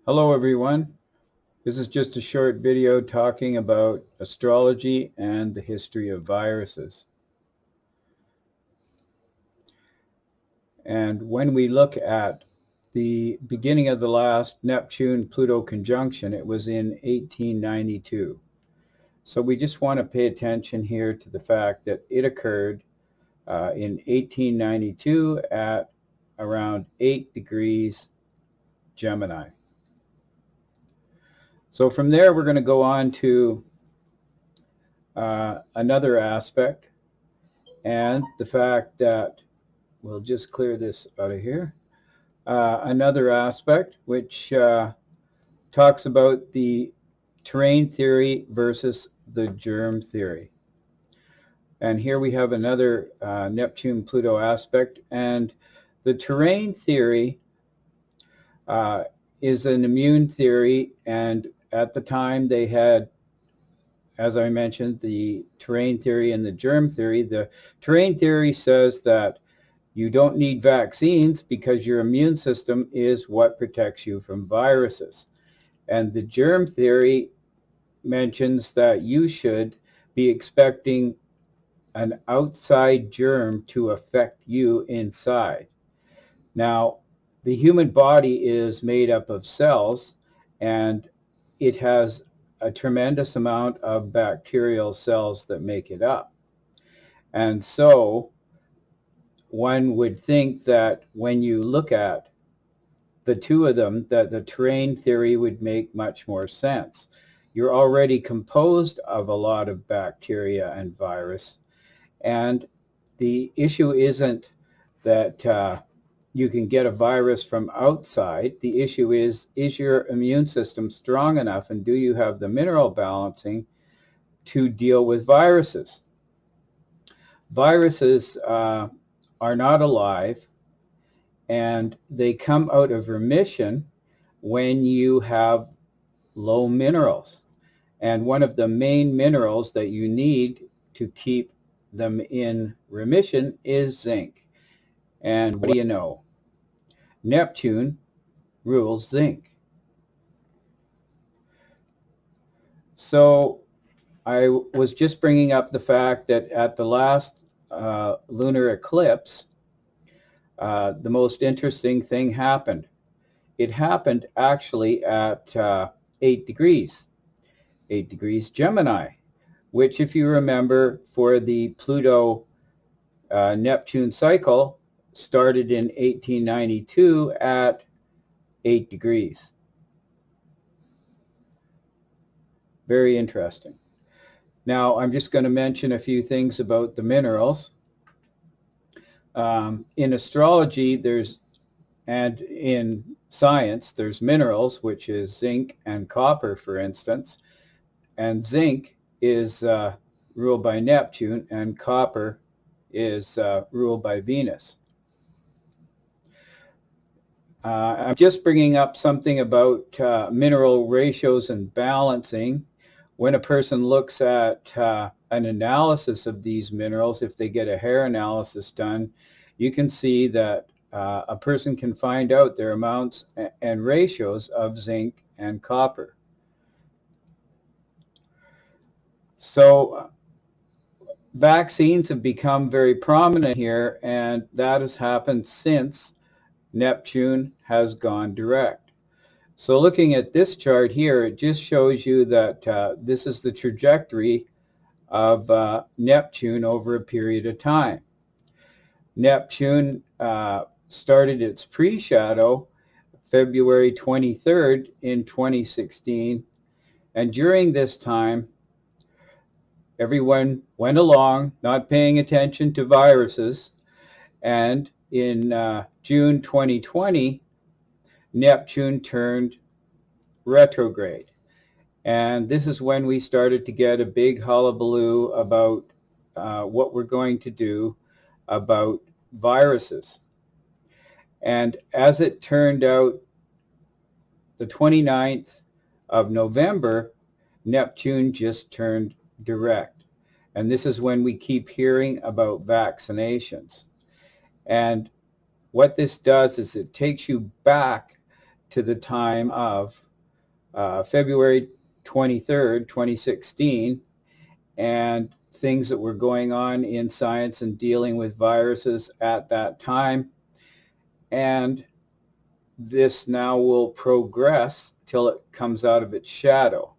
Hello everyone. This is just a short video talking about astrology and the history of viruses. And when we look at the beginning of the last Neptune-Pluto conjunction, it was in 1892. So we just want to pay attention here to the fact that it occurred in 1892 at around 8 degrees Gemini. So from there, we're going to go on to another aspect, and the fact that we'll just clear this out of here. Another aspect which talks about the terrain theory versus the germ theory. And here we have another Neptune-Pluto aspect, and the terrain theory is an immune theory, and at the time they had, as I mentioned, the terrain theory and the germ theory. The terrain theory says that you don't need vaccines because your immune system is what protects you from viruses. And the germ theory mentions that you should be expecting an outside germ to affect you inside. Now, the human body is made up of cells, and it has a tremendous amount of bacterial cells that make it up. And so one would think that when you look at the two of them, that the terrain theory would make much more sense. You're already composed of a lot of bacteria and virus, and the issue isn't that you can get a virus from outside. The issue is your immune system strong enough, and do you have the mineral balancing to deal with viruses? Viruses are not alive, and they come out of remission when you have low minerals. And one of the main minerals that you need to keep them in remission is zinc. And what do you know? Neptune rules zinc. So I was just bringing up the fact that at the last lunar eclipse, the most interesting thing happened. It happened actually at 8 degrees Gemini, which, if you remember, for the Pluto Neptune cycle started in 1892 at 8 degrees. Very interesting. Now, I'm just going to mention a few things about the minerals. In astrology, and in science, there's minerals, which is zinc and copper, for instance. And zinc is ruled by Neptune, and copper is ruled by Venus. I'm just bringing up something about mineral ratios and balancing. When a person looks at an analysis of these minerals, if they get a hair analysis done, you can see that a person can find out their amounts and ratios of zinc and copper. So vaccines have become very prominent here, and that has happened since Neptune has gone direct. So looking at this chart here, it just shows you that this is the trajectory of Neptune over a period of time. Neptune started its pre-shadow February 23rd in 2016, and during this time, everyone went along not paying attention to viruses, and in June 2020, Neptune turned retrograde. And this is when we started to get a big hullabaloo about what we're going to do about viruses. And as it turned out, the 29th of November, Neptune just turned direct. And this is when we keep hearing about vaccinations. And what this does is it takes you back to the time of February 23rd, 2016, and things that were going on in science and dealing with viruses at that time. And this now will progress till it comes out of its shadow.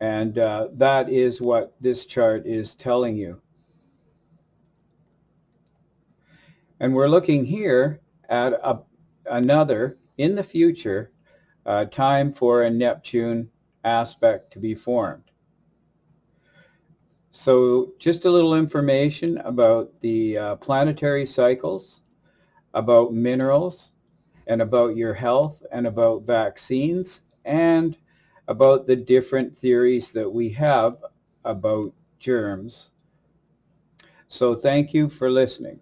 And that is what this chart is telling you. And we're looking here at another, in the future, time for a Neptune aspect to be formed. So just a little information about the planetary cycles, about minerals, and about your health, and about vaccines, and about the different theories that we have about germs. So thank you for listening.